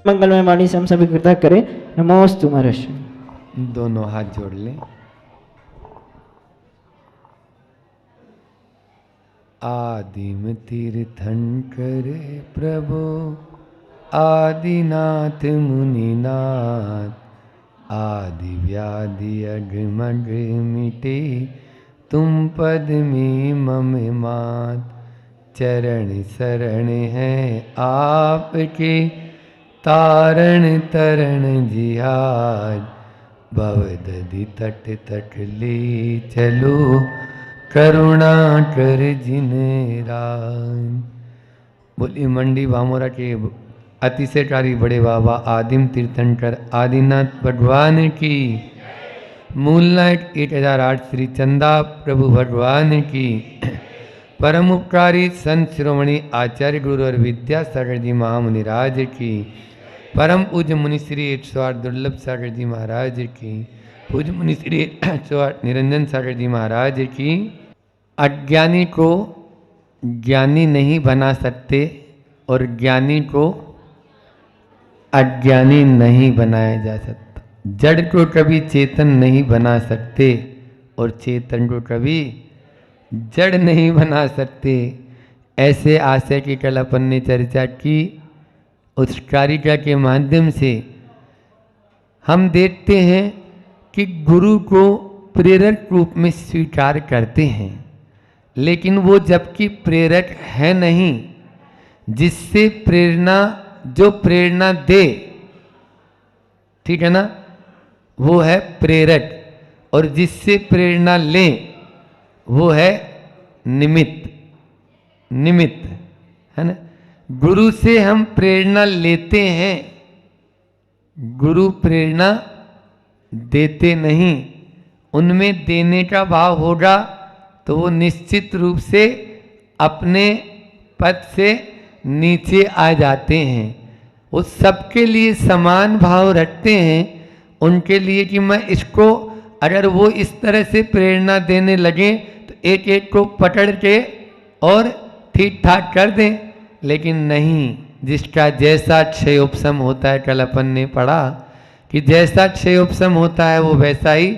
मंगलमय वाणी से हम सभी कृतज्ञ करें। नमोस्तु महर्षि। दोनों हाथ जोड़ लें। आदिम तीर्थंकर प्रभु आदिनाथ मुनिनाथ, आदि व्याधि अगमग मिटे तुम पद में मम मात। चरण शरण है आपके तारण तरण जिहाज, भवदधि तट तट ले चलो करुणा कर जिन राज। बोलिए मंडी भामोरा के अतिशयकारी बड़े बाबा आदिम तीर्थंकर आदिनाथ भगवान की, मूलनायक 1008 श्री चंदा प्रभु भगवान की, परम उपकारी संत शिरोमणि आचार्य गुरु और विद्यासागर जी महामुनि राज की, परम पूज्य मुनि श्री 108 दुर्लभ सागर जी महाराज की, पूज्य मुनि श्री 108 निरंजन सागर जी महाराज की। अज्ञानी को ज्ञानी नहीं बना सकते और ज्ञानी को अज्ञानी नहीं बनाया जा सकता। जड़ को कभी चेतन नहीं बना सकते और चेतन को कभी जड़ नहीं बना सकते। ऐसे आशय की कल अपन ने चर्चा की। उस कारिका के माध्यम से हम देखते हैं कि गुरु को प्रेरक रूप में स्वीकार करते हैं, लेकिन वो जबकि प्रेरक है नहीं, जिससे प्रेरणा जो प्रेरणा दे, ठीक है ना, वो है प्रेरक, और जिससे प्रेरणा ले वो है निमित्त। निमित्त है ना। गुरु से हम प्रेरणा लेते हैं, गुरु प्रेरणा देते नहीं। उनमें देने का भाव होगा तो वो निश्चित रूप से अपने पद से नीचे आ जाते हैं। वो सबके लिए समान भाव रखते हैं, उनके लिए कि मैं इसको, अगर वो इस तरह से प्रेरणा देने लगे तो एक एक को पकड़ के और ठीक ठाक कर दें, लेकिन नहीं, जिसका जैसा क्षय उपशम होता है, कल अपन ने पढ़ा कि जैसा क्षय उपशम होता है वो वैसा ही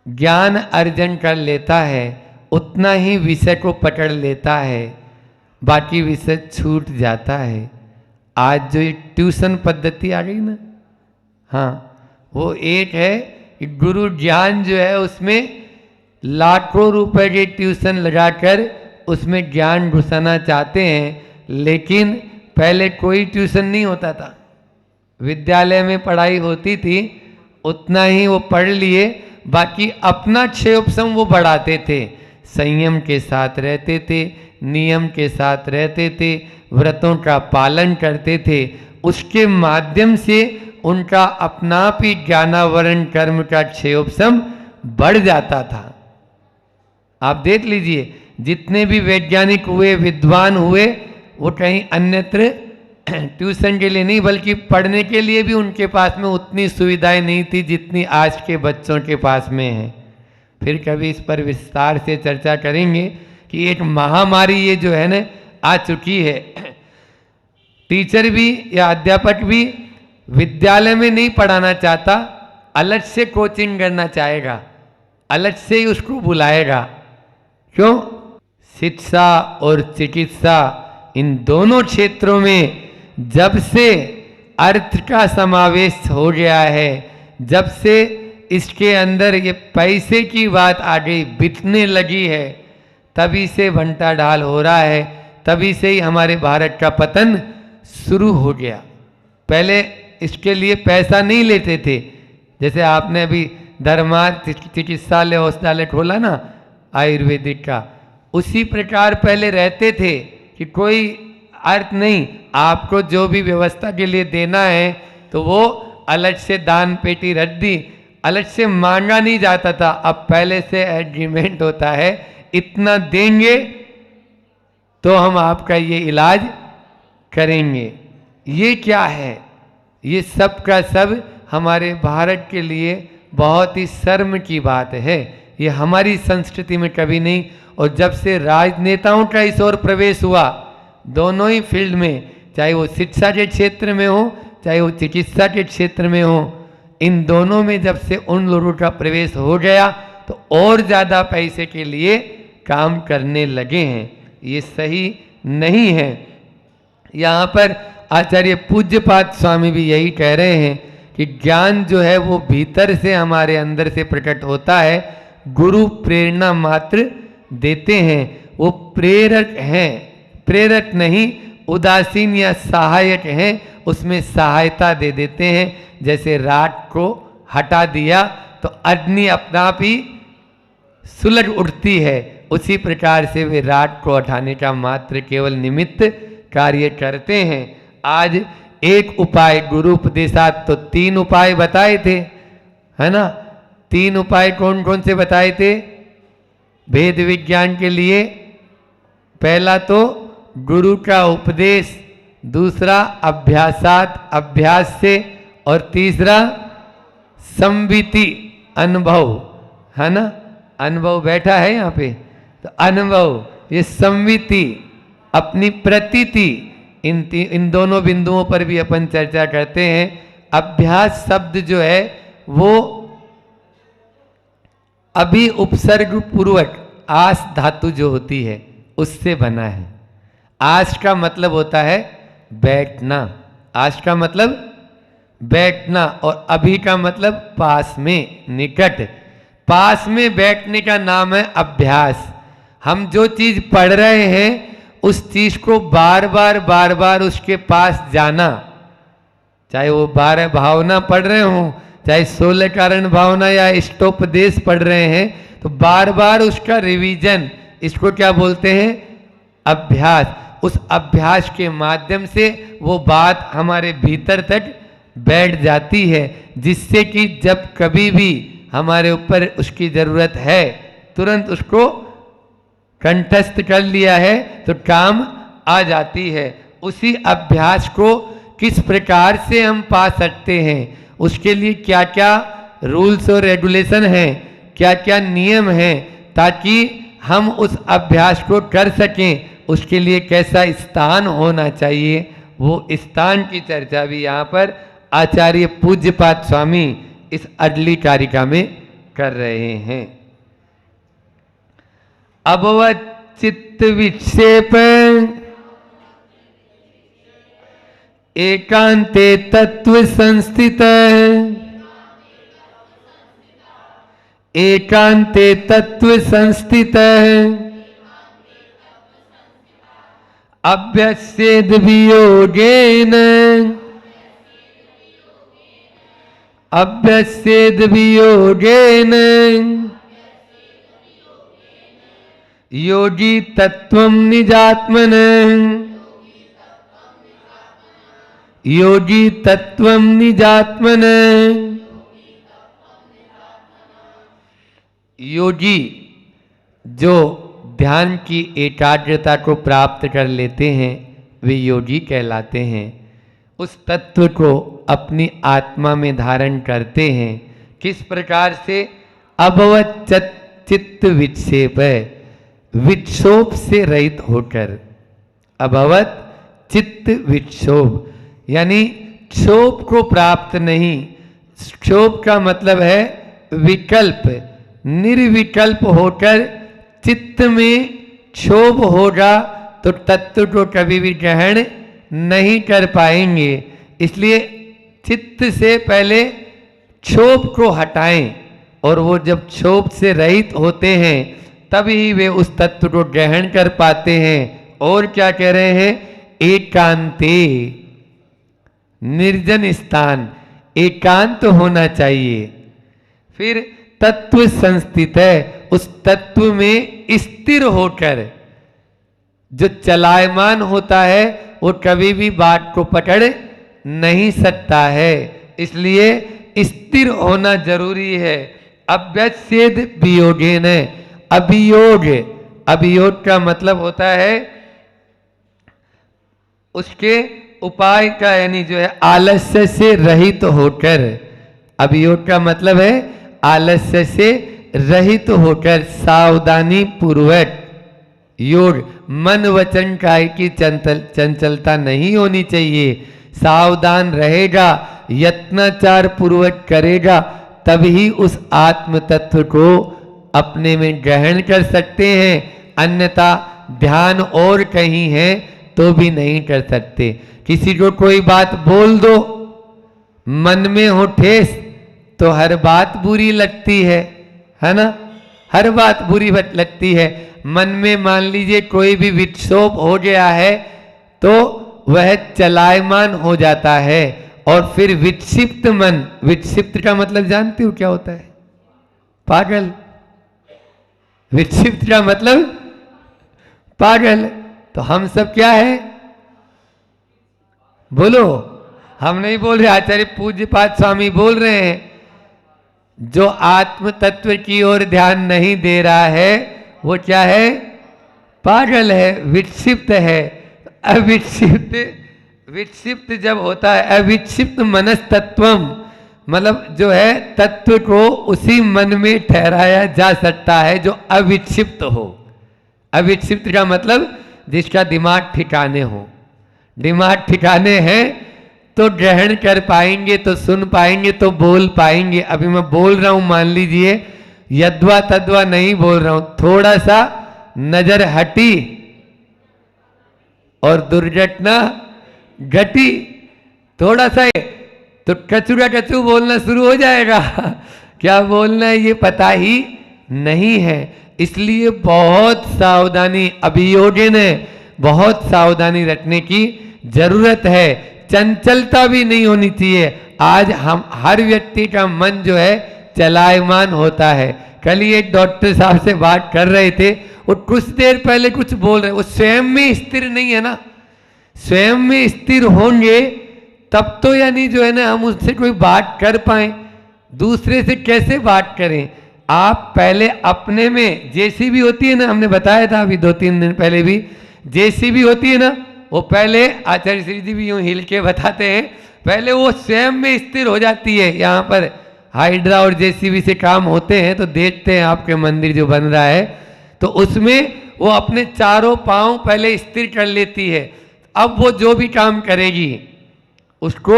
ज्ञान अर्जन कर लेता है, उतना ही विषय को पकड़ लेता है, बाकी विषय छूट जाता है। आज जो ये ट्यूशन पद्धति आ गई ना, हाँ, वो एक है कि गुरु ज्ञान जो है उसमें लाखों रुपए के ट्यूशन लगाकर उसमें ज्ञान घुसाना चाहते हैं, लेकिन पहले कोई ट्यूशन नहीं होता था। विद्यालय में पढ़ाई होती थी, उतना ही वो पढ़ लिए, बाकी अपना क्षय उपशम वो बढ़ाते थे। संयम के साथ रहते थे, नियम के साथ रहते थे, व्रतों का पालन करते थे। उसके माध्यम से उनका अपना भी ज्ञानावरण कर्म का क्षय उपशम बढ़ जाता था। आप देख लीजिए, जितने भी वैज्ञानिक हुए, विद्वान हुए, वो कहीं अन्यत्र ट्यूशन के लिए नहीं, बल्कि पढ़ने के लिए भी उनके पास में उतनी सुविधाएं नहीं थी जितनी आज के बच्चों के पास में है। फिर कभी इस पर विस्तार से चर्चा करेंगे कि एक महामारी ये जो है ना आ चुकी है। टीचर भी या अध्यापक भी विद्यालय में नहीं पढ़ाना चाहता, अलग से कोचिंग करना चाहेगा, अलग से ही उसको बुलाएगा। क्यों? शिक्षा और चिकित्सा, इन दोनों क्षेत्रों में जब से अर्थ का समावेश हो गया है, जब से इसके अंदर ये पैसे की बात आ गई, बिकने लगी है, तभी से भंटा ढाल हो रहा है, तभी से ही हमारे भारत का पतन शुरू हो गया। पहले इसके लिए पैसा नहीं लेते थे। जैसे आपने अभी धर्मार्थ चिकित्सालय औषधालय खोला ना आयुर्वेदिक का, उसी प्रकार पहले रहते थे कि कोई अर्थ नहीं, आपको जो भी व्यवस्था के लिए देना है तो वो अलग से दान पेटी रख दी, अलग से मांगा नहीं जाता था। अब पहले से एग्रीमेंट होता है, इतना देंगे तो हम आपका ये इलाज करेंगे। ये क्या है? ये सब का सब हमारे भारत के लिए बहुत ही शर्म की बात है। ये हमारी संस्कृति में कभी नहीं। और जब से राजनेताओं का इस ओर प्रवेश हुआ, दोनों ही फील्ड में, चाहे वो शिक्षा के क्षेत्र में हो, चाहे वो चिकित्सा के क्षेत्र में हो, इन दोनों में जब से उन लोगों का प्रवेश हो गया तो और ज़्यादा पैसे के लिए काम करने लगे हैं। ये सही नहीं है। यहाँ पर आचार्य पूज्यपाद स्वामी भी यही कह रहे हैं कि ज्ञान जो है वो भीतर से हमारे अंदर से प्रकट होता है, गुरु प्रेरणा मात्र देते हैं, वो प्रेरक हैं, प्रेरक नहीं, उदासीन या सहायक हैं, उसमें सहायता दे देते हैं। जैसे राख को हटा दिया तो अग्नि अपना आप ही सुलग उठती है, उसी प्रकार से वे राख को हटाने का मात्र केवल निमित्त कार्य करते हैं। आज एक उपाय गुरु उपदेशात तो 3 उपाय बताए थे, है ना। 3 उपाय कौन कौन से बताए थे भेद विज्ञान के लिए? पहला तो गुरु का उपदेश, दूसरा अभ्यासात अभ्यास से, और तीसरा संविति अनुभव, है ना। अनुभव बैठा है यहाँ पे, तो अनुभव, ये संविति, अपनी प्रतीति, इन दोनों बिंदुओं पर भी अपन चर्चा करते हैं। अभ्यास शब्द जो है वो अभी उपसर्ग पूर्वक आस धातु जो होती है उससे बना है। आस का मतलब होता है बैठना, आस का मतलब बैठना, और अभी का मतलब पास में, निकट। पास में बैठने का नाम है अभ्यास। हम जो चीज पढ़ रहे हैं उस चीज को बार बार उसके पास जाना, चाहे वो 12 भावना पढ़ रहे हों, चाहे 16 कारण भावना या इष्टोपदेश पढ़ रहे हैं, तो बार बार उसका रिवीजन, इसको क्या बोलते हैं? अभ्यास। उस अभ्यास के माध्यम से वो बात हमारे भीतर तक बैठ जाती है, जिससे कि जब कभी भी हमारे ऊपर उसकी जरूरत है तुरंत उसको कंठस्थ कर लिया है तो काम आ जाती है। उसी अभ्यास को किस प्रकार से हम पा सकते हैं, उसके लिए क्या क्या रूल्स और रेगुलेशन हैं, क्या क्या नियम हैं, ताकि हम उस अभ्यास को कर सकें, उसके लिए कैसा स्थान होना चाहिए, वो स्थान की चर्चा भी यहाँ पर आचार्य पूज्यपाद स्वामी इस अगली कारिका में कर रहे हैं। अभवत चित्त विक्षेप एकांते तत्व संस्थित, एकांते तत्व संस्थित, अभ्यस्येद वियोगेन, अभ्यस्येद वियोगेन योगी तत्वं निजात्मन, योगी तत्वं निजात्मन। योगी जो ध्यान की एकाग्रता को प्राप्त कर लेते हैं वे योगी कहलाते हैं। उस तत्व को अपनी आत्मा में धारण करते हैं। किस प्रकार से? अभवत चित्त विक्षेप, विक्षोभ से रहित होकर। अभवत चित्त विक्षोभ यानी क्षोभ को प्राप्त नहीं। क्षोभ का मतलब है विकल्प, निर्विकल्प होकर चित्त में क्षोभ होगा तो तत्व को कभी भी ग्रहण नहीं कर पाएंगे। इसलिए चित्त से पहले क्षोभ को हटाएं, और वो जब क्षोभ से रहित होते हैं तभी वे उस तत्व को ग्रहण कर पाते हैं। और क्या कह रहे हैं? एकांते, निर्जन स्थान, एकांत होना चाहिए। फिर तत्व संस्थित है, उस तत्व में स्थिर होकर। जो चलायमान होता है वो कभी भी बात को पकड़ नहीं सकता है, इसलिए स्थिर होना जरूरी है। अभ्यस्येद वियोगेन, अभियोग, अभियोग का मतलब होता है उसके उपाय का, यानी जो है आलस्य से रहित होकर। अभियोग का मतलब है आलस्य से रहित होकर सावधानी पूर्वक योग मन वचन काय की चंचलता नहीं होनी चाहिए। सावधान रहेगा, यत्नाचार पूर्वक करेगा, तभी उस आत्म तत्व को अपने में ग्रहण कर सकते हैं, अन्यथा ध्यान और कहीं है तो भी नहीं कर सकते। किसी को कोई बात बोल दो, मन में हो ठेस तो हर बात बुरी लगती है ना, हर बात बुरी लगती है। मन में मान लीजिए कोई भी विक्षोभ हो गया है तो वह चलायमान हो जाता है, और फिर विक्षिप्त मन, विक्षिप्त का मतलब जानते हो क्या होता है? पागल। विक्षिप्त का मतलब पागल। तो हम सब क्या है? बोलो। हम नहीं बोल रहे, आचार्य पूज्यपाद स्वामी बोल रहे हैं। जो आत्म तत्व की ओर ध्यान नहीं दे रहा है वो क्या है? पागल है, विक्षिप्त है। अविक्षिप्त, विक्षिप्त जब होता है, अविक्षिप्त मनस्तत्वम, मतलब जो है तत्व को उसी मन में ठहराया जा सकता है जो अविक्षिप्त हो। अविक्षिप्त का मतलब जिसका दिमाग ठिकाने हो। दिमाग ठिकाने हैं तो ग्रहण कर पाएंगे, तो सुन पाएंगे, तो बोल पाएंगे। अभी मैं बोल रहा हूं, मान लीजिए यद्वा तद्वा नहीं बोल रहा हूं, थोड़ा सा नजर हटी और दुर्घटना घटी, थोड़ा सा तो कचू का कचू बोलना शुरू हो जाएगा। क्या बोलना है ये पता ही नहीं है। इसलिए बहुत सावधानी, अभियोजन है, बहुत सावधानी रखने की जरूरत है। चंचलता भी नहीं होनी चाहिए। आज हम हर व्यक्ति का मन जो है चलायमान होता है। कल ही एक डॉक्टर साहब से बात कर रहे थे, वो कुछ देर पहले कुछ बोल रहे, वो स्वयं में स्थिर नहीं है ना। स्वयं में स्थिर होंगे तब तो यानी जो है ना हम उससे कोई बात कर पाए, दूसरे से कैसे बात करें? आप पहले अपने में, जेसीबी होती है ना, हमने बताया था अभी 2-3 दिन पहले भी, जेसीबी होती है ना, वो पहले आचार्य श्री जी भी यूं हिल के बताते हैं, पहले वो स्वयं में स्थिर हो जाती है। यहाँ पर हाइड्रा और जेसीबी से काम होते हैं तो देखते हैं आपके मंदिर जो बन रहा है, तो उसमें वो अपने चारों पांव पहले स्थिर कर लेती है। अब वो जो भी काम करेगी उसको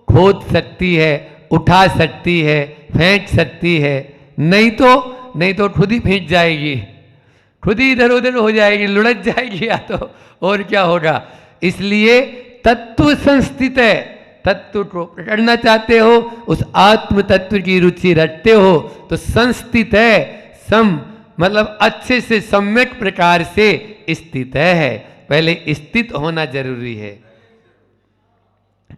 खोद सकती है, उठा सकती है, फेंक सकती है, नहीं तो खुद ही फेंक जाएगी, खुद ही इधर उधर हो जाएगी, लुढ़क जाएगी या तो और क्या होगा। इसलिए तत्व संस्थित है, तत्व को पकड़ना चाहते हो, उस आत्म तत्व की रुचि रखते हो तो संस्थित है, सम मतलब अच्छे से सम्यक प्रकार से स्थित है। पहले स्थित होना जरूरी है,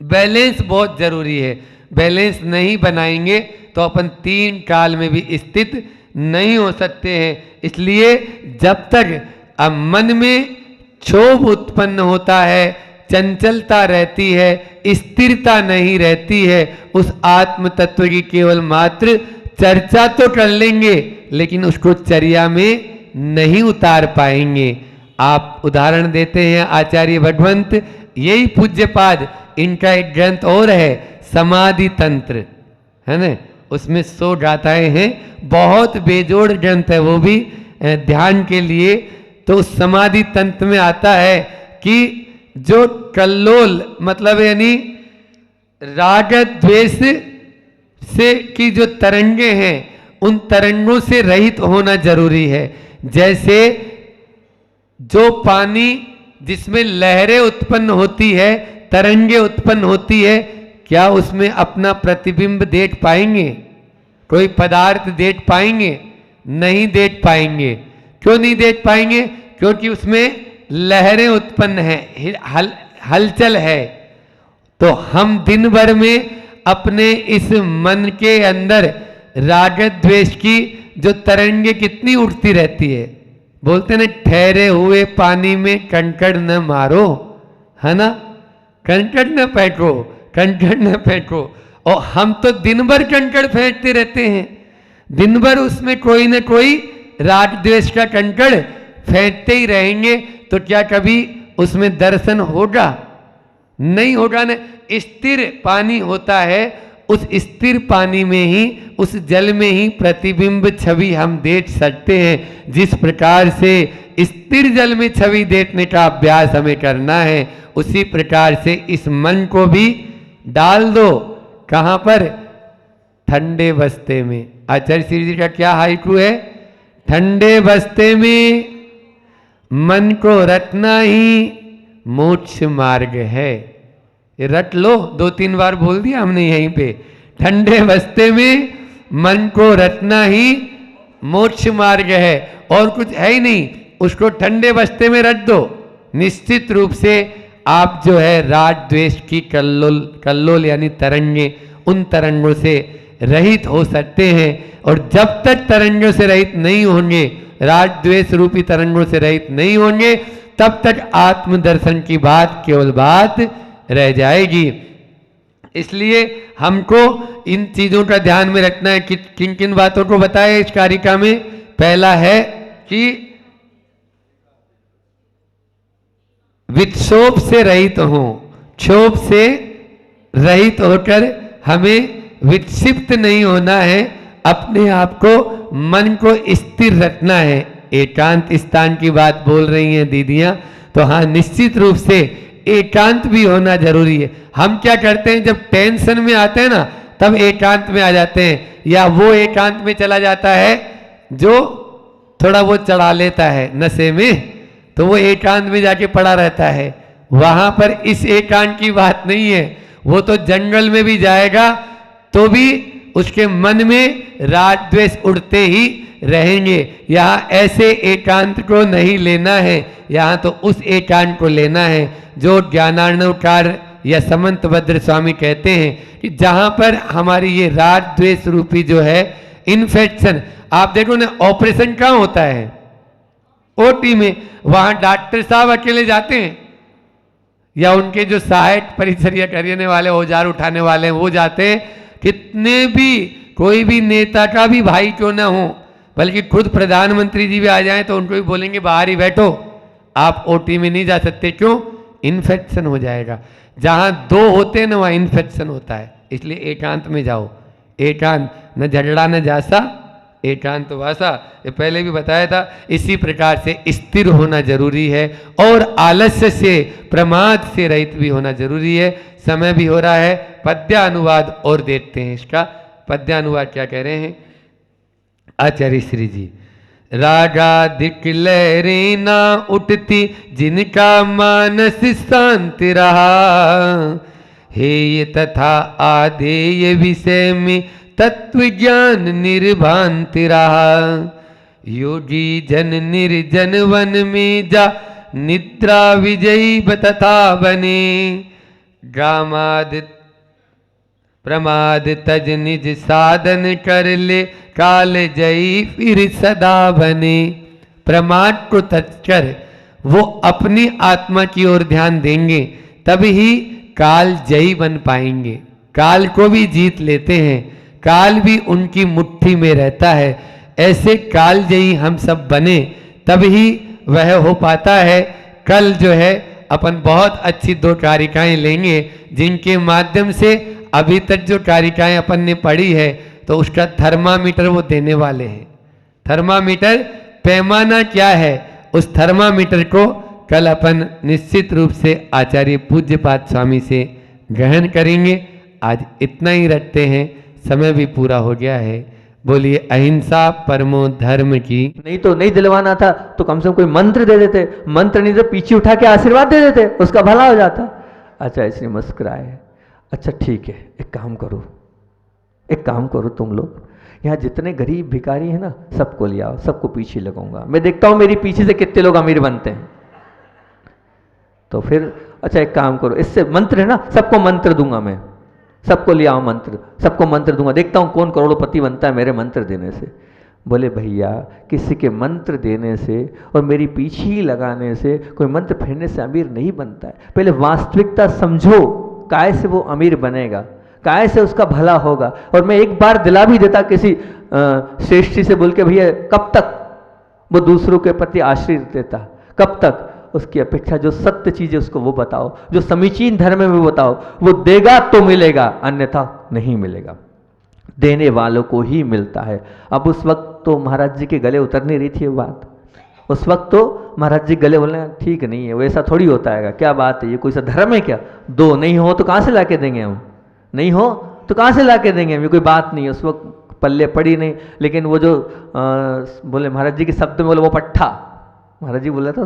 बैलेंस बहुत जरूरी है। बैलेंस नहीं बनाएंगे तो अपन 3 काल में भी स्थित नहीं हो सकते हैं। इसलिए जब तक मन में क्षोभ उत्पन्न होता है, चंचलता रहती है, स्थिरता नहीं रहती है, उस आत्म तत्व की केवल मात्र चर्चा तो कर लेंगे लेकिन उसको चर्या में नहीं उतार पाएंगे। आप उदाहरण देते हैं आचार्य भगवंत, यही पूज्यपाद, इनका एक ग्रंथ और है समाधि तंत्र, है ना, उसमें 100 गाथाएं हैं, बहुत बेजोड़ ग्रंथ है वो भी ध्यान के लिए। तो उस समाधि तंत्र में आता है कि जो कल्लोल मतलब यानी राग द्वेष से की जो तरंगे हैं उन तरंगों से रहित होना जरूरी है। जैसे जो पानी जिसमें लहरें उत्पन्न होती है, तरंगे उत्पन्न होती है, क्या उसमें अपना प्रतिबिंब देख पाएंगे? कोई पदार्थ देख पाएंगे? नहीं देख पाएंगे। क्यों नहीं देख पाएंगे? क्योंकि उसमें लहरें उत्पन्न हैं, हलचल है। तो हम दिन भर में अपने इस मन के अंदर राग द्वेष की जो तरंगे कितनी उठती रहती है। बोलते ना, ठहरे हुए पानी में कंकड़ न मारो, है ना, कंकड़ न फेंको, कंकड़ न फेंको। और हम तो दिन भर कंकड़ फेंकते रहते हैं, दिन भर उसमें कोई न कोई राग द्वेष का कंकड़ फेंकते ही रहेंगे। तो क्या कभी उसमें दर्शन होगा? नहीं होगा ना। स्थिर पानी होता है, उस स्थिर पानी में ही, उस जल में ही प्रतिबिंब छवि हम देख सकते हैं। जिस प्रकार से स्थिर जल में छवि देखने का अभ्यास हमें करना है। उसी प्रकार से इस मन को भी डाल दो। कहां पर? ठंडे बस्ते में। आचार्य श्री जी का क्या हाइकू है? ठंडे बस्ते में मन को रटना ही मोक्ष मार्ग है। ये रट लो, 2-3 बार बोल दिया हमने यहीं पे। ठंडे बस्ते में मन को रटना ही मोक्ष मार्ग है, और कुछ है ही नहीं। उसको ठंडे बस्ते में रट दो, निश्चित रूप से आप जो है राग द्वेष की कल्लोल यानी तरंगे, उन तरंगों से रहित हो सकते हैं। और जब तक तरंगों से रहित नहीं होंगे, राग द्वेष रूपी तरंगों से रहित नहीं होंगे, तब तक आत्मदर्शन की बात केवल बात रह जाएगी। इसलिए हमको इन चीजों का ध्यान में रखना है कि किन किन बातों को बताया इस कारिका में। पहला है कि विक्षोभ से रहित हो, क्षोभ से रहित होकर हमें विक्षिप्त नहीं होना है, अपने आप को मन को स्थिर रखना है। एकांत स्थान की बात बोल रही हैं दीदियां, तो हाँ निश्चित रूप से एकांत भी होना जरूरी है। हम क्या करते हैं, जब टेंशन में आते हैं ना तब एकांत में आ जाते हैं, या वो एकांत में चला जाता है जो थोड़ा वो चढ़ा लेता है नशे में, तो वो एकांत में जाके पड़ा रहता है। वहां पर इस एकांत की बात नहीं है। वो तो जंगल में भी जाएगा तो भी उसके मन में राग द्वेष उड़ते ही रहेंगे। यहाँ ऐसे एकांत को नहीं लेना है, यहाँ तो उस एकांत को लेना है जो ज्ञानार्णवकार या समंतभद्र स्वामी कहते हैं कि जहां पर हमारी ये राग द्वेष रूपी जो है इन्फेक्शन, आप देखो ना ऑपरेशन कहाँ होता है? ओटी में। वहां डॉक्टर साहब अकेले जाते हैं या उनके जो सहायक परिचर्या करने वाले, औजार उठाने वाले हैं, वो जाते हैं। कितने भी, कोई भी नेता का भी भाई क्यों ना हो, बल्कि खुद प्रधानमंत्री जी भी आ जाएं तो उनको भी बोलेंगे बाहर ही बैठो, आप ओटी में नहीं जा सकते। क्यों? इन्फेक्शन हो जाएगा। जहां दो होते हैं ना वहां इन्फेक्शन होता है। इसलिए एकांत में जाओ। एकांत, न झगड़ा न जासा, एकांत वासा, ये पहले भी बताया था। इसी प्रकार से स्थिर होना जरूरी है, और आलस्य से, प्रमाद से रहित भी होना जरूरी है। समय भी हो रहा है, पद्यानुवाद और देखते हैं इसका। पद्यानुवाद क्या कह रहे हैं आचार्य श्री जी? रागाधिक लहरें ना उठती जिनका मानस शांत रहा, हेय तथा आधेय विषय में तत्व ज्ञान निर्भांत रहा। योगी जन निर्जन वन में जा निद्रा विजयी तथा बने, गामाद प्रमाद तज निज साधन कर ले, काल जयी फिर सदा बने। प्रमाद को तज कर वो अपनी आत्मा की ओर ध्यान देंगे, तभी काल जयी बन पाएंगे। काल को भी जीत लेते हैं, काल भी उनकी मुट्ठी में रहता है। ऐसे काल जयी हम सब बने, तभी वह हो पाता है। कल जो है अपन बहुत अच्छी 2 कारिकाएं लेंगे, जिनके माध्यम से अभी तक जो कारिकाएं अपन ने पढ़ी है तो उसका थर्मामीटर वो देने वाले हैं। थर्मामीटर पैमाना क्या है, उस थर्मामीटर को कल अपन निश्चित रूप से आचार्य पूज्यपाद स्वामी से ग्रहण करेंगे। आज इतना ही रखते हैं, समय भी पूरा हो गया है। बोलिए अहिंसा परमो धर्म की। नहीं तो नहीं दिलवाना था तो कम से कम कोई मंत्र दे देते, मंत्र नहीं तो पीछे उठा के आशीर्वाद दे देते, उसका भला हो जाता। अच्छा इसलिए मुस्कुराए। अच्छा ठीक है, एक काम करो तुम लोग, यहाँ जितने गरीब भिखारी हैं ना सबको ले आओ, सबको पीछे लगाऊंगा। मैं देखता हूँ मेरी पीछे से कितने लोग अमीर बनते हैं। तो फिर अच्छा एक काम करो, इससे मंत्र है ना, सबको मंत्र दूंगा मैं, सबको ले आओ मंत्र, सबको मंत्र दूंगा, देखता हूँ कौन करोड़पति बनता है मेरे मंत्र देने से। बोले भैया किसी के मंत्र देने से और मेरी पीछे ही लगाने से कोई मंत्र फेरने से अमीर नहीं बनता है। पहले वास्तविकता समझो, काय से वो अमीर बनेगा, काय से उसका भला होगा। और मैं एक बार दिला भी देता किसी श्रेष्ठी से बोल के, भैया कब तक वो दूसरों के प्रति आश्रित देता, कब तक? उसकी अपेक्षा जो सत्य चीज है उसको वो बताओ, जो समीचीन धर्म में वो बताओ, वो देगा तो मिलेगा, अन्यथा नहीं मिलेगा। देने वालों को ही मिलता है। अब उस वक्त तो महाराज जी के गले उतर नहीं रही थी ये बात, उस वक्त तो महाराज जी गले बोलने ठीक नहीं है, वो ऐसा थोड़ी होता है, क्या बात है, ये कोई सा धर्म है क्या, दो नहीं हो तो कहाँ से ला के देंगे हम, नहीं हो तो कहाँ से ला के देंगे हम, ये कोई बात नहीं है। उस वक्त पल्ले पड़ी नहीं, लेकिन वो जो बोले महाराज जी के शब्द में बोले वो पट्ठा, महाराज जी बोले तो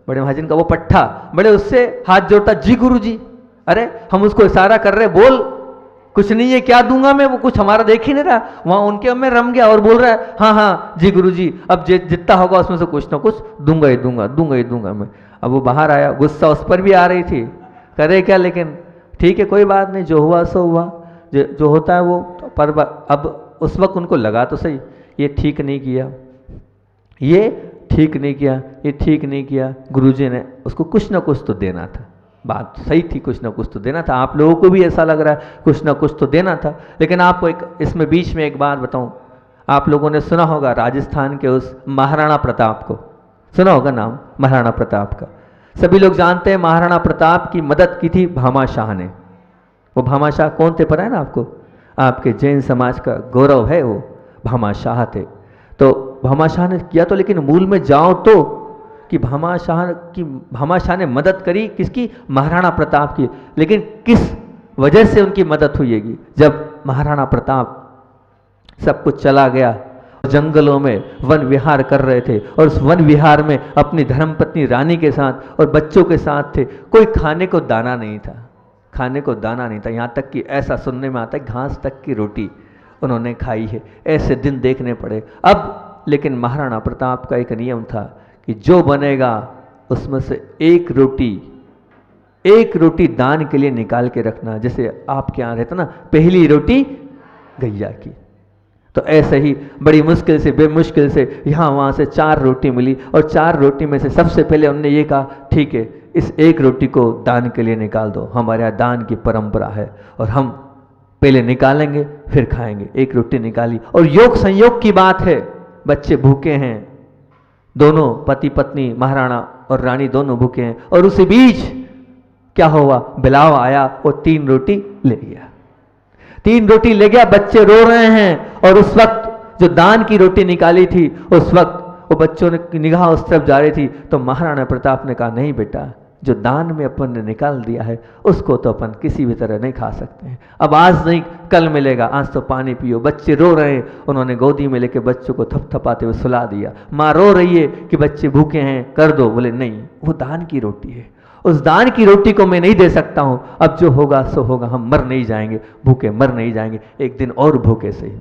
बड़े महाजन का वो पट्ठा, बड़े उससे हाथ जोड़ता, जी गुरु जी, अरे हम उसको इशारा कर रहे, बोल कुछ नहीं है, क्या दूंगा मैं, वो कुछ हमारा देख ही नहीं रहा, वहां उनके में रम गया और बोल रहा है हाँ हाँ जी गुरु जी, अब जितना होगा उसमें से कुछ ना कुछ दूंगा ही दूंगा, दूंगा ही दूंगा मैं। अब वो बाहर आया, गुस्सा उस पर भी आ रही थी, करे क्या, लेकिन ठीक है कोई बात नहीं, जो हुआ सो हुआ, जो होता है वो, पर अब उस वक्त उनको लगा तो सही ये ठीक नहीं किया, ये ठीक नहीं किया, ये ठीक नहीं किया, गुरुजी ने उसको कुछ ना कुछ तो देना था, बात सही थी, कुछ ना कुछ तो देना था, आप लोगों को भी ऐसा लग रहा है कुछ ना कुछ तो देना था। लेकिन आपको एक इसमें बीच में एक बात बताऊं, आप लोगों ने सुना होगा राजस्थान के उस महाराणा प्रताप को, सुना होगा नाम महाराणा प्रताप का, सभी लोग जानते हैं महाराणा प्रताप की मदद की थी भामाशाह ने। वो भामाशाह कौन थे पता है ना आपको, आपके जैन समाज का गौरव है, वो भामाशाह थे। तो भामाशाह ने किया तो, लेकिन मूल में जाओ तो कि भामाशाह ने मदद करी किसकी, महाराणा प्रताप की, लेकिन किस वजह से उनकी मदद हुई, जब महाराणा प्रताप सब कुछ चला गया, जंगलों में वन विहार कर रहे थे, और उस वन विहार में अपनी धर्मपत्नी रानी के साथ और बच्चों के साथ थे, कोई खाने को दाना नहीं था, खाने को दाना नहीं था, यहाँ तक कि ऐसा सुनने में आता है घास तक की रोटी उन्होंने खाई है, ऐसे दिन देखने पड़े। अब लेकिन महाराणा प्रताप का एक नियम था कि जो बनेगा उसमें से एक रोटी दान के लिए निकाल के रखना, जैसे आपके यहाँ रहता ना पहली रोटी गैया की, तो ऐसे ही बड़ी मुश्किल से बेमुश्किल से यहाँ वहाँ से 4 रोटी मिली, और 4 रोटी में से सबसे पहले उन्होंने ये कहा ठीक है इस एक रोटी को दान के लिए निकाल दो, हमारे यहाँ दान की परंपरा है और हम पहले निकालेंगे फिर खाएंगे। एक रोटी निकाली, और योग संयोग की बात है, बच्चे भूखे हैं, दोनों पति पत्नी महाराणा और रानी दोनों भूखे हैं, और उसी बीच क्या हुआ, बिलाव आया और 3 रोटी ले गया, 3 रोटी ले गया, बच्चे रो रहे हैं, और उस वक्त जो दान की रोटी निकाली थी उस वक्त वो बच्चों ने निगाह उस तरफ जा रही थी, तो महाराणा प्रताप ने कहा नहीं बेटा, जो दान में अपन ने निकाल दिया है उसको तो अपन किसी भी तरह नहीं खा सकते हैं, अब आज नहीं कल मिलेगा, आज तो पानी पियो। बच्चे रो रहे हैं, उन्होंने गोदी में लेके बच्चों को थपथपाते हुए सुला दिया, माँ रो रही है कि बच्चे भूखे हैं कर दो, बोले नहीं वो दान की रोटी है, उस दान की रोटी को मैं नहीं दे सकता हूं, अब जो होगा सो होगा, हम मर नहीं जाएंगे, भूखे मर नहीं जाएंगे, एक दिन और भूखे से।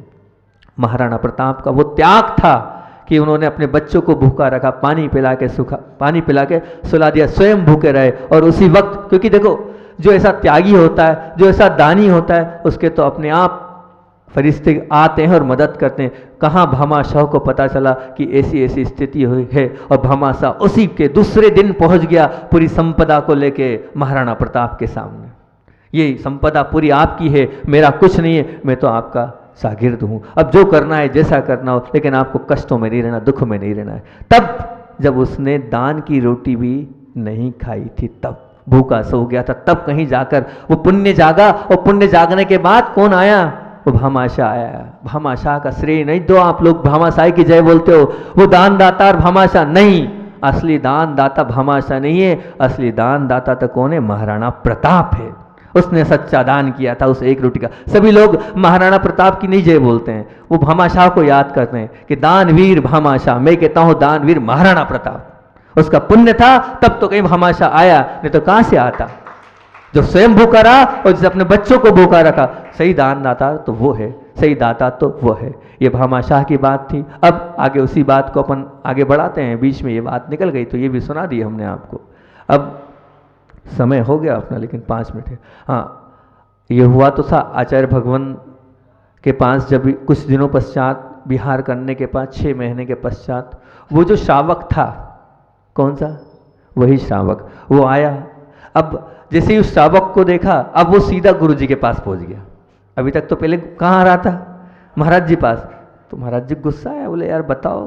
महाराणा प्रताप का वो त्याग था कि उन्होंने अपने बच्चों को भूखा रखा, पानी पिला के सुला दिया, स्वयं भूखे रहे, और उसी वक्त, क्योंकि देखो जो ऐसा त्यागी होता है, जो ऐसा दानी होता है, उसके तो अपने आप फरिश्ते आते हैं और मदद करते हैं। कहाँ भामाशाह को पता चला कि ऐसी स्थिति हुई है, और भामाशाह उसी के दूसरे दिन पहुंच गया पूरी संपदा को लेके महाराणा प्रताप के सामने, ये संपदा पूरी आपकी है, मेरा कुछ नहीं है, मैं तो आपका शागिर्द हूँ, अब जो करना है जैसा करना हो, लेकिन आपको कष्टों में नहीं रहना, दुख में नहीं रहना है। तब जब उसने दान की रोटी भी नहीं खाई थी, तब भूखा सो गया था, तब कहीं जाकर वो पुण्य जागा, और पुण्य जागने के बाद कौन आया, वो भामाशाह आया। भामाशाह का श्रेय नहीं दो आप लोग, भामाशाह की जय बोलते हो, वो दान दाता और भामाशाह नहीं, असली दान दाता भामाशाह नहीं है, असली दान दाता तो कौन है, महाराणा प्रताप है, उसने सच्चा दान किया था उस एक रोटी का। सभी लोग महाराणा प्रताप की नहीं जय बोलते हैं, वो भामाशाह को याद करते हैं कि दानवीर भामाशाह, मैं कहता हूं दानवीर महाराणा प्रताप, उसका पुण्य था तब तो कहीं भामाशाह आया, नहीं तो कहां से आता, जो स्वयं भूखा रहा और जिसने अपने बच्चों को भूखा रखा, सही दान दाता तो वो है, सही दाता तो वो है। ये भामाशाह की बात थी। अब आगे उसी बात को अपन आगे बढ़ाते हैं, बीच में ये बात निकल गई तो ये भी सुना दी हमने आपको। अब समय हो गया अपना, लेकिन 5 मिनट है। हाँ, ये हुआ तो था आचार्य भगवान के पास, जब कुछ दिनों पश्चात विहार करने के बाद 6 महीने के पश्चात वो जो श्रावक था, कौन सा, वही श्रावक, वो आया। अब जैसे ही उस श्रावक को देखा, अब वो सीधा गुरु जी के पास पहुंच गया। अभी तक तो पहले कहाँ आ रहा था, महाराज जी पास, तो महाराज जी गुस्सा आया, बोले यार बताओ,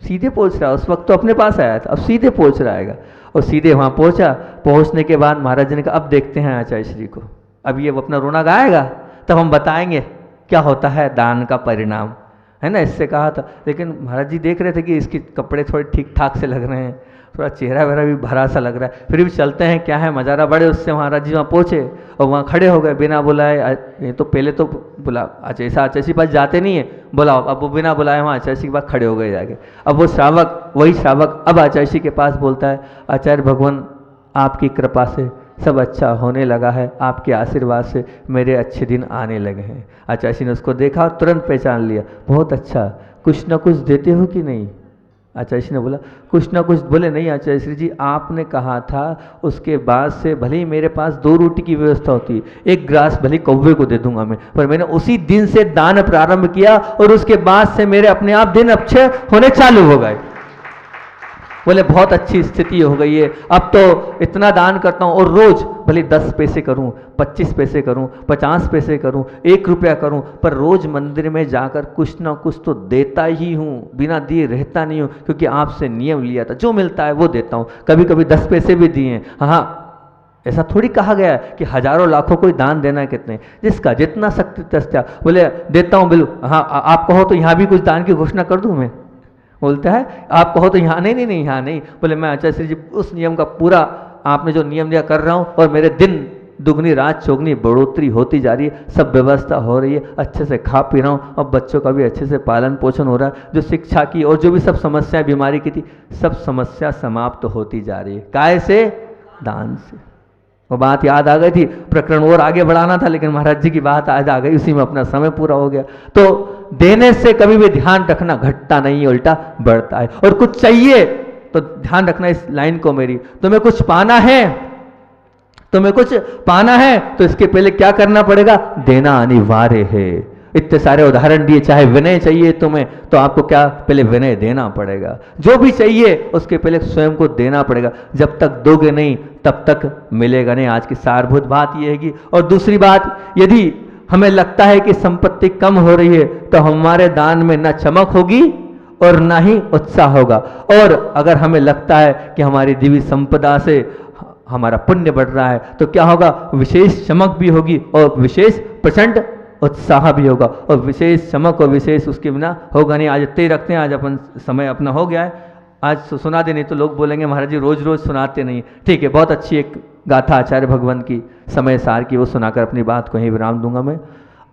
सीधे पहुंच रहा, उस वक्त तो अपने पास आया था, अब सीधे पहुंच रहा है। और सीधे वहाँ पहुंचा, पहुंचने के बाद महाराज जी ने कहा अब देखते हैं आचार्य श्री को, अब ये वो अपना रोना गाएगा तब हम बताएंगे क्या होता है दान का परिणाम। है ना, इससे कहा था। लेकिन महाराज जी देख रहे थे कि इसके कपड़े थोड़े ठीक ठाक से लग रहे हैं, थोड़ा चेहरा वेहरा भी भरा सा लग रहा है, फिर भी चलते हैं, क्या है मजारा। बड़े उससे महाराज जी वहाँ पहुँचे और वहाँ खड़े हो गए बिना बुलाए। ये तो पहले तो बुला अच्छा आचार्य पास जाते नहीं है, बुलाओ। अब वो बिना बुलाए वहाँ आचार्य के पास खड़े हो गए जाके। अब वो श्रावक, वही श्रावक अब आचार्य के पास बोलता है, आचार्य भगवान आपकी कृपा से सब अच्छा होने लगा है, आपके आशीर्वाद से मेरे अच्छे दिन आने लगे हैं। आचार्य ने उसको देखा और तुरंत पहचान लिया, बहुत अच्छा, कुछ ना कुछ देते हो कि नहीं? आचार्य ने बोला कुछ ना कुछ। बोले नहीं आचार्य जी, आपने कहा था उसके बाद से भले ही मेरे पास 2 रोटी की व्यवस्था होती, 1 ग्रास भले कौवे को दे दूंगा मैं, पर मैंने उसी दिन से दान प्रारंभ किया और उसके बाद से मेरे अपने आप दिन अच्छे होने चालू हो गए। बोले बहुत अच्छी स्थिति हो गई है, अब तो इतना दान करता हूँ और रोज भले 10 पैसे करूँ, 25 पैसे करूँ, 50 पैसे करूँ, 1 रुपया करूँ, पर रोज मंदिर में जाकर कुछ ना कुछ तो देता ही हूँ, बिना दिए रहता नहीं हूँ, क्योंकि आपसे नियम लिया था, जो मिलता है वो देता हूँ। कभी कभी 10 पैसे भी दिए हैं। हाँ, ऐसा थोड़ी कहा गया है कि हजारों लाखों कोई दान देना है, कितने जिसका जितना शक्ति तस्या। बोले देता हूँ बिल्कुल। हाँ, आप कहो तो यहाँ भी कुछ दान की घोषणा कर दूँ मैं? बोलता है आप कहो तो यहाँ नहीं, यहाँ नहीं। बोले मैं आचार्य जी उस नियम का पूरा आपने जो नियम दिया कर रहा हूँ, और मेरे दिन दुगनी रात चौगनी बढ़ोतरी होती जा रही है, सब व्यवस्था हो रही है, अच्छे से खा पी रहा हूँ, और बच्चों का भी अच्छे से पालन पोषण हो रहा है। जो शिक्षा की और जो भी सब समस्याएं बीमारी की थी, सब समस्या समाप्त होती जा रही है। काय से? दान से। वो बात याद आ गई थी, प्रकरण और आगे बढ़ाना था, लेकिन महाराज जी की बात आज आ गई, उसी में अपना समय पूरा हो गया। तो देने से कभी भी ध्यान रखना, घटता नहीं उल्टा बढ़ता है। और कुछ चाहिए तो ध्यान रखना इस लाइन को मेरी, तुम्हें कुछ पाना है, तुम्हें कुछ पाना है तो इसके पहले क्या करना पड़ेगा? देना अनिवार्य है। इतने सारे उदाहरण दिए, चाहे विनय चाहिए तुम्हें तो आपको क्या पहले विनय देना पड़ेगा, जो भी चाहिए उसके पहले स्वयं को देना पड़ेगा। जब तक दोगे नहीं तब तक मिलेगा नहीं। आज की सारभूत बात यह है कि, और दूसरी बात, यदि हमें लगता है कि संपत्ति कम हो रही है तो हमारे दान में ना चमक होगी और ना ही उत्साह होगा। और अगर हमें लगता है कि हमारी दिव्य संपदा से हमारा पुण्य बढ़ रहा है तो क्या होगा? विशेष चमक भी होगी और विशेष प्रचंड उत्साह भी होगा, और विशेष चमक और विशेष उसके बिना होगा नहीं। आज इतने ही रखते हैं, आज अपन समय अपना हो गया है, आज सुना दे, नहीं तो लोग बोलेंगे महाराज जी रोज रोज सुनाते नहीं। ठीक है, बहुत अच्छी एक गाथा आचार्य भगवान की समय सार की, वो सुनाकर अपनी बात को ही विराम दूंगा मैं।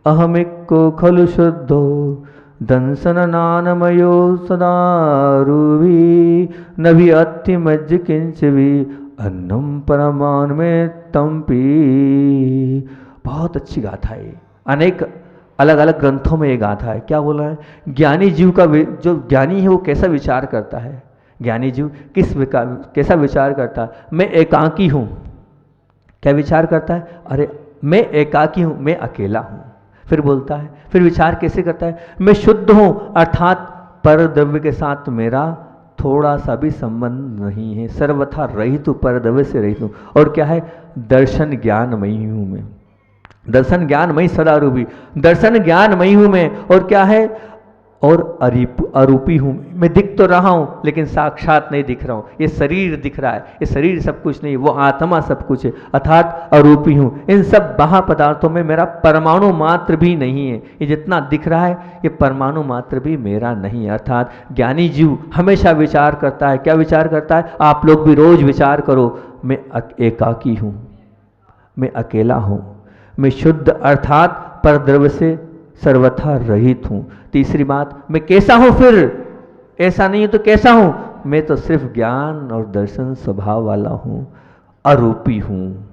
अहमिक को खलु शुद्धो दंसन नानमयो सदारुवी नभि अति मज्ज किंचवी अन्नम परमान में तंपी। बहुत अच्छी गाथा है, अनेक अलग अलग ग्रंथों में ये गाथा है। क्या बोला है? ज्ञानी जीव का, जो ज्ञानी है वो कैसा विचार करता है, ज्ञानी जीव कैसा विचार करता है? मैं एकाकी हूँ। क्या विचार करता है? अरे मैं एकाकी हूँ, मैं अकेला हूँ। फिर बोलता है, फिर विचार कैसे करता है? मैं शुद्ध हूँ, अर्थात पर द्रव्य के साथ मेरा थोड़ा सा भी संबंध नहीं है, सर्वथा रहित हूँ, पर द्रव्य से रहित हूँ। और क्या है? दर्शन ज्ञानमयी हूँ मैं, दर्शन ज्ञानमयी सदा रूपी, दर्शन ज्ञानमयी हूँ मैं। और क्या है? और अरूपी हूँ मैं, दिख तो रहा हूँ लेकिन साक्षात नहीं दिख रहा हूँ। ये शरीर दिख रहा है, ये शरीर सब कुछ नहीं, वो आत्मा सब कुछ है, अर्थात अरूपी हूँ। इन सब बाह्य पदार्थों में मेरा परमाणु मात्र भी नहीं है। ये जितना दिख रहा है ये परमाणु मात्र भी मेरा नहीं है। अर्थात ज्ञानी जीव हमेशा विचार करता है। क्या विचार करता है? आप लोग भी रोज विचार करो, मैं एकाकी हूँ, मैं अकेला हूँ, मैं शुद्ध अर्थात परद्रव्य से सर्वथा रहित हूँ। तीसरी बात, मैं कैसा हूँ? फिर ऐसा नहीं है तो कैसा हूँ? मैं तो सिर्फ ज्ञान और दर्शन स्वभाव वाला हूँ, अरूपी हूँ।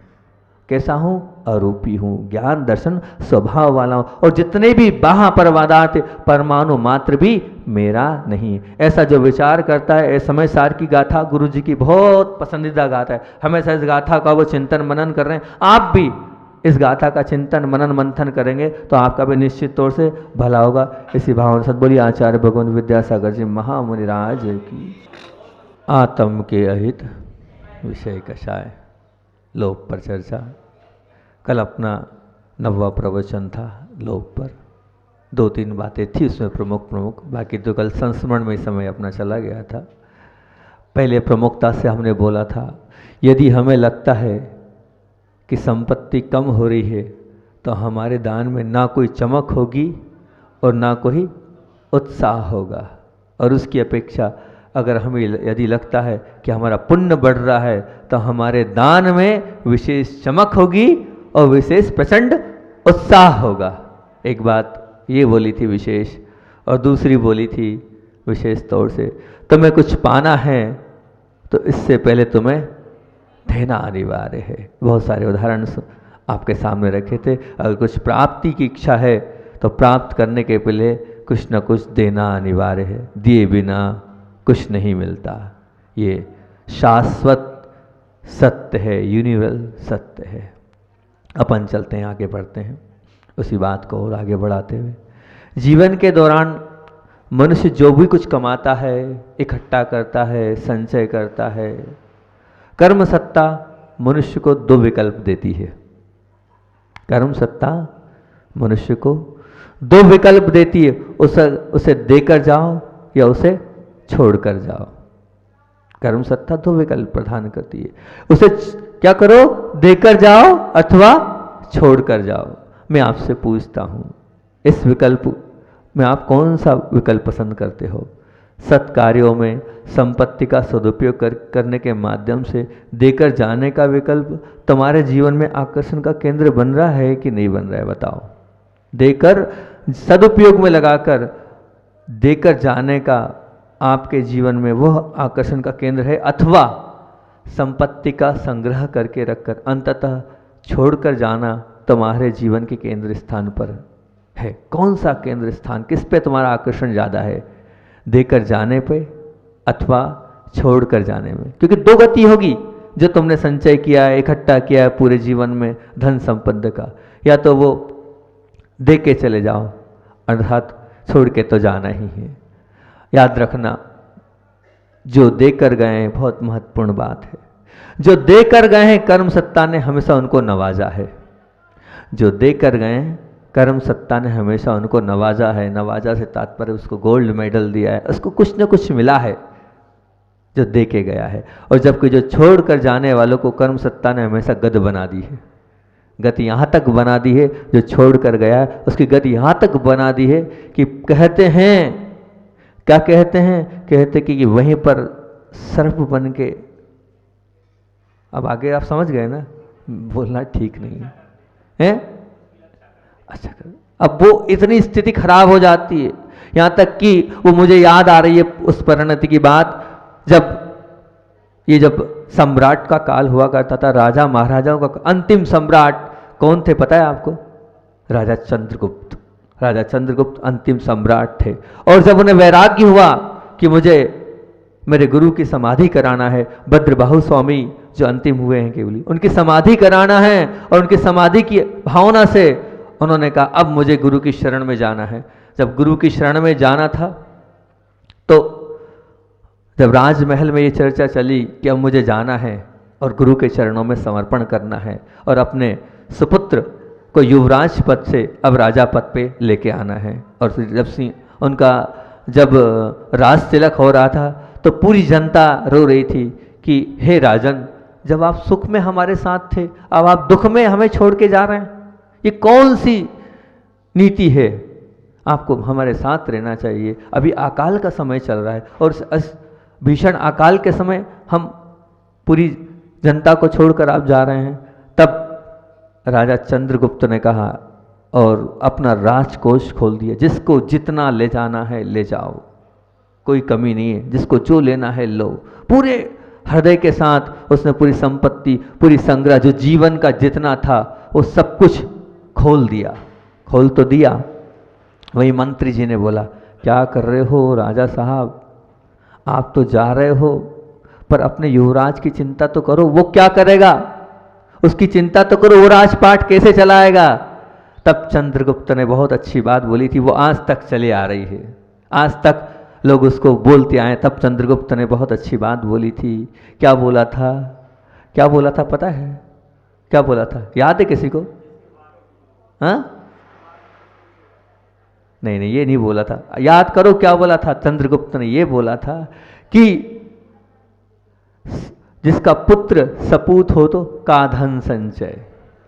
कैसा हूँ? अरूपी हूँ, ज्ञान दर्शन स्वभाव वाला हूँ। और जितने भी बाह्य पदार्थ परमाणु मात्र भी मेरा नहीं। ऐसा जो विचार करता है, समय सार की गाथा गुरु जी की बहुत पसंदीदा गाथा है। हमेशा इस गाथा का वो चिंतन मनन कर रहे हैं। आप भी इस गाथा का चिंतन मनन मंथन करेंगे तो आपका भी निश्चित तौर से भला होगा। इसी भावना से बोलिए आचार्य भगवान विद्यासागर जी महामुनिराज की। आत्म के अहित विषय कषाय, लोभ पर चर्चा। कल अपना 9वां प्रवचन था लोभ पर। 2-3 बातें थी उसमें प्रमुख, बाकी तो कल संस्मरण में समय अपना चला गया था। पहले प्रमुखता से हमने बोला था, यदि हमें लगता है कि संपत्ति कम हो रही है तो हमारे दान में ना कोई चमक होगी और ना कोई उत्साह होगा। और उसकी अपेक्षा अगर हमें यदि लगता है कि हमारा पुण्य बढ़ रहा है तो हमारे दान में विशेष चमक होगी और विशेष प्रचंड उत्साह होगा। एक बात ये बोली थी विशेष, और दूसरी बोली थी विशेष तौर से, तुम्हें कुछ पाना है तो इससे पहले तुम्हें देना अनिवार्य है। बहुत सारे उदाहरण आपके सामने रखे थे। अगर कुछ प्राप्ति की इच्छा है तो प्राप्त करने के पहले कुछ न कुछ देना अनिवार्य है, दिए बिना कुछ नहीं मिलता। ये शाश्वत सत्य है, यूनिवर्सल सत्य है। अपन चलते हैं, आगे बढ़ते हैं उसी बात को और आगे बढ़ाते हुए। जीवन के दौरान मनुष्य जो भी कुछ कमाता है, इकट्ठा करता है, संचय करता है, कर्म सत्ता मनुष्य को दो विकल्प देती है। कर्म सत्ता मनुष्य को दो विकल्प देती है, उसे देकर जाओ या उसे छोड़कर जाओ। कर्म सत्ता दो विकल्प प्रदान करती है, उसे क्या करो, देकर जाओ अथवा छोड़कर जाओ। मैं आपसे पूछता हूं, इस विकल्प में आप कौन सा विकल्प पसंद करते हो? सत्कार्यों में संपत्ति का सदुपयोग करने के माध्यम से देकर जाने का विकल्प तुम्हारे जीवन में आकर्षण का केंद्र बन रहा है कि नहीं बन रहा है? बताओ। देकर सदुपयोग में लगाकर देकर जाने का आपके जीवन में वह आकर्षण का केंद्र है, अथवा संपत्ति का संग्रह करके रखकर अंततः छोड़कर जाना तुम्हारे जीवन के केंद्र स्थान पर है? कौन सा केंद्र स्थान, किस पे तुम्हारा आकर्षण ज़्यादा है? देकर जाने पे अथवा छोड़कर जाने में? क्योंकि दो गति होगी जो तुमने संचय किया है, इकट्ठा किया है पूरे जीवन में धन संपत्ति का, या तो वो दे के चले जाओ अर्थात छोड़ के तो जाना ही है। याद रखना, जो देकर गए हैं बहुत महत्वपूर्ण बात है। जो देकर गए हैं कर्म सत्ता ने हमेशा उनको नवाजा है। जो देकर गए हैं कर्म सत्ता ने हमेशा उनको नवाजा है। नवाजा से तात्पर्य उसको गोल्ड मेडल दिया है, उसको कुछ न कुछ मिला है जो दे के गया है। और जबकि जो छोड़ कर जाने वालों को कर्म सत्ता ने हमेशा गद बना दी है। गति यहाँ तक बना दी है, जो छोड़ कर गया है उसकी गति यहाँ तक बना दी है कि कहते हैं, क्या कहते हैं, कहते कि वहीं पर सर्प बन के, अब आगे आप समझ गए ना, बोलना ठीक नहीं है? अच्छा, अब वो इतनी स्थिति खराब हो जाती है, यहाँ तक कि वो मुझे याद आ रही है उस परिणति की बात, जब सम्राट का काल हुआ करता था, राजा महाराजाओं का अंतिम सम्राट कौन थे पता है आपको? राजा चंद्रगुप्त। राजा चंद्रगुप्त अंतिम सम्राट थे। और जब उन्हें वैराग्य हुआ कि मुझे मेरे गुरु की समाधि कराना है, भद्रबाहु स्वामी जो अंतिम हुए हैं केवली, उनकी समाधि कराना है, और उनकी समाधि की भावना से उन्होंने कहा अब मुझे गुरु की शरण में जाना है। जब गुरु की शरण में जाना था तो जब राजमहल में ये चर्चा चली कि अब मुझे जाना है और गुरु के चरणों में समर्पण करना है और अपने सुपुत्र को युवराज पद से अब राजा पद पे लेके आना है, और फिर जब राज तिलक हो रहा था तो पूरी जनता रो रही थी कि हे राजन, जब आप सुख में हमारे साथ थे अब आप दुख में हमें छोड़ के जा रहे हैं, ये कौन सी नीति है? आपको हमारे साथ रहना चाहिए। अभी अकाल का समय चल रहा है और भीषण अकाल के समय हम पूरी जनता को छोड़कर आप जा रहे हैं। तब राजा चंद्रगुप्त ने कहा और अपना राजकोष खोल दिया, जिसको जितना ले जाना है ले जाओ, कोई कमी नहीं है, जिसको जो लेना है लो। पूरे हृदय के साथ उसने पूरी संपत्ति, पूरी संग्रह, जो जीवन का जितना था वो सब कुछ खोल दिया। खोल तो दिया। वही मंत्री जी ने बोला, क्या कर रहे हो राजा साहब, आप तो जा रहे हो पर अपने युवराज की चिंता तो करो, वो क्या करेगा, उसकी चिंता तो करो, वो राजपाट कैसे चलाएगा। तब चंद्रगुप्त ने बहुत अच्छी बात बोली थी, वो आज तक चली आ रही है, आज तक लोग उसको बोलते आए। तब चंद्रगुप्त ने बहुत अच्छी बात बोली थी। क्या बोला था? क्या बोला था पता है? क्या बोला था, याद है किसी को? हाँ, नहीं, ये नहीं बोला था, याद करो क्या बोला था। चंद्रगुप्त ने ये बोला था कि जिसका पुत्र सपूत हो तो का धन संचय।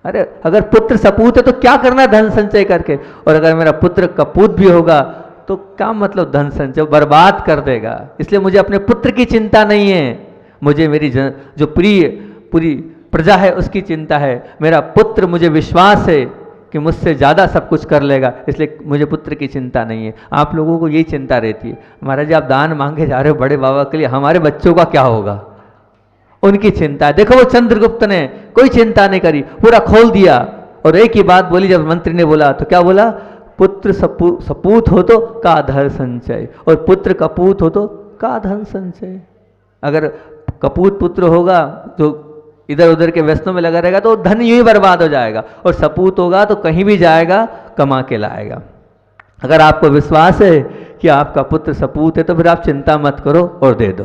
अरे अगर पुत्र सपूत है तो क्या करना धन संचय करके, और अगर मेरा पुत्र कपूत भी होगा तो क्या मतलब धन संचय, बर्बाद कर देगा। इसलिए मुझे अपने पुत्र की चिंता नहीं है, मुझे मेरी जो पूरी प्रजा है उसकी चिंता है। मेरा पुत्र, मुझे विश्वास है कि मुझसे ज़्यादा सब कुछ कर लेगा, इसलिए मुझे पुत्र की चिंता नहीं है। आप लोगों को यही चिंता रहती है, महाराज जी आप दान मांगे जा रहे हो बड़े बाबा के लिए, हमारे बच्चों का क्या होगा, उनकी चिंता है। देखो वो चंद्रगुप्त ने कोई चिंता नहीं करी, पूरा खोल दिया। और एक ही बात बोली, जब मंत्री ने बोला तो क्या बोला, पुत्र सपूत हो तो का धन संचय, और पुत्र कपूत हो तो का धन संचय। अगर कपूत पुत्र होगा जो इधर उधर के व्यस्तों में लगा रहेगा तो धन यूं ही बर्बाद हो जाएगा, और सपूत होगा तो कहीं भी जाएगा कमा के लाएगा। अगर आपको विश्वास है कि आपका पुत्र सपूत है तो फिर आप चिंता मत करो और दे दो।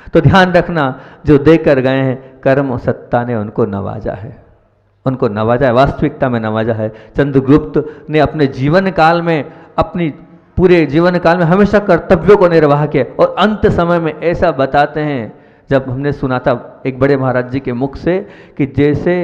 तो ध्यान रखना, जो देकर गए हैं कर्म और सत्ता ने उनको नवाजा है, उनको नवाजा है, वास्तविकता में नवाजा है। चंद्रगुप्त ने अपने जीवन काल में, अपनी पूरे जीवन काल में हमेशा कर्तव्यों को निर्वाह किया, और अंत समय में ऐसा बताते हैं, जब हमने सुना था एक बड़े महाराज जी के मुख से कि जैसे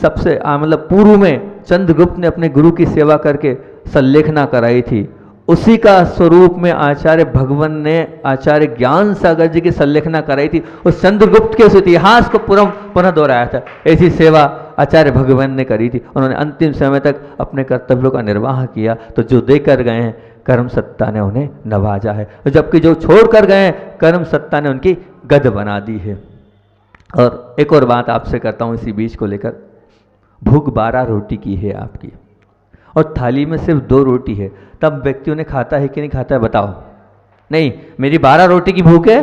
सबसे मतलब पूर्व में चंद्रगुप्त ने अपने गुरु की सेवा करके संलेखना कराई थी, उसी का स्वरूप में आचार्य भगवान ने आचार्य ज्ञान सागर जी की संलेखना कराई थी। उस चंद्रगुप्त के उस इतिहास को पुनः दोहराया था। ऐसी सेवा आचार्य भगवान ने करी थी, उन्होंने अंतिम समय तक अपने कर्तव्यों का निर्वाह किया। तो जो देकर गए हैं कर्म सत्ता ने उन्हें नवाजा है, जबकि जो छोड़ कर गए हैं कर्म सत्ता ने उनकी गद बना दी है। और एक और बात आपसे करता हूँ इसी बीच को लेकर, भूख 12 रोटी की है आपकी, और थाली में सिर्फ 2 रोटी है, तब व्यक्तियों ने खाता है कि नहीं खाता है बताओ? नहीं, मेरी 12 रोटी की भूख है,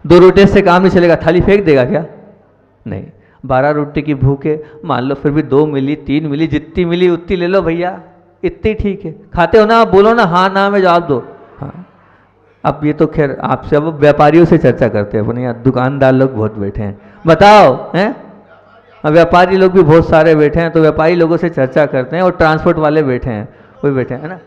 2 रोटी से काम नहीं चलेगा, थाली फेंक देगा क्या? नहीं, 12 रोटी की भूख है, मान लो फिर भी 2 मिली 3 मिली, जितनी मिली उतनी ले लो भैया, इतनी ठीक है। खाते हो ना, बोलो ना हाँ ना में जवाब दो। हाँ, अब ये तो खैर आपसे, अब व्यापारियों से चर्चा करते हैं अपने, यहाँ दुकानदार लोग बहुत बैठे हैं, बताओ हैं, अब व्यापारी लोग भी बहुत सारे बैठे हैं, तो व्यापारी लोगों से चर्चा करते हैं, और ट्रांसपोर्ट वाले बैठे हैं, वो बैठे हैं ना।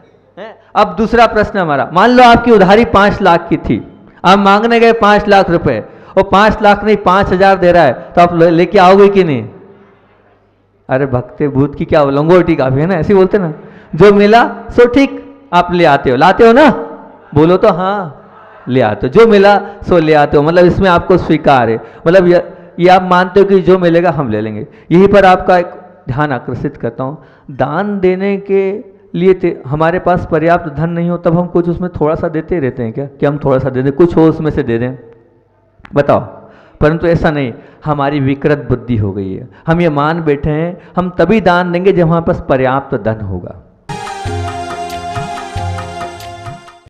अब दूसरा प्रश्न हमारा, मान लो आपकी उधारी 5 लाख की थी, आप मांगने गए 5 लाख रुपए, और 5 लाख नहीं 5,000 दे रहा है, तो आप लेके आओगे कि नहीं? अरे भक्ते भूत की क्या लंगोटी काफी है ना, ऐसे बोलते ना, जो मिला सो ठीक, आप ले आते हो, लाते हो ना, बोलो तो हाँ ले आते हो, जो मिला सो ले आते हो, मतलब इसमें आपको स्वीकार है, मतलब ये आप मानते हो कि जो मिलेगा हम ले लेंगे। यहीं पर आपका एक ध्यान आकर्षित करता हूँ, दान देने के लिए हमारे पास पर्याप्त धन नहीं हो तब हम कुछ उसमें थोड़ा सा देते रहते हैं क्या, कि हम थोड़ा सा दे दें, कुछ हो उसमें से दे दें, बताओ? परंतु ऐसा नहीं, हमारी विकृत बुद्धि हो गई है, हम ये मान बैठे हैं हम तभी दान देंगे जब हमारे पास पर्याप्त धन होगा।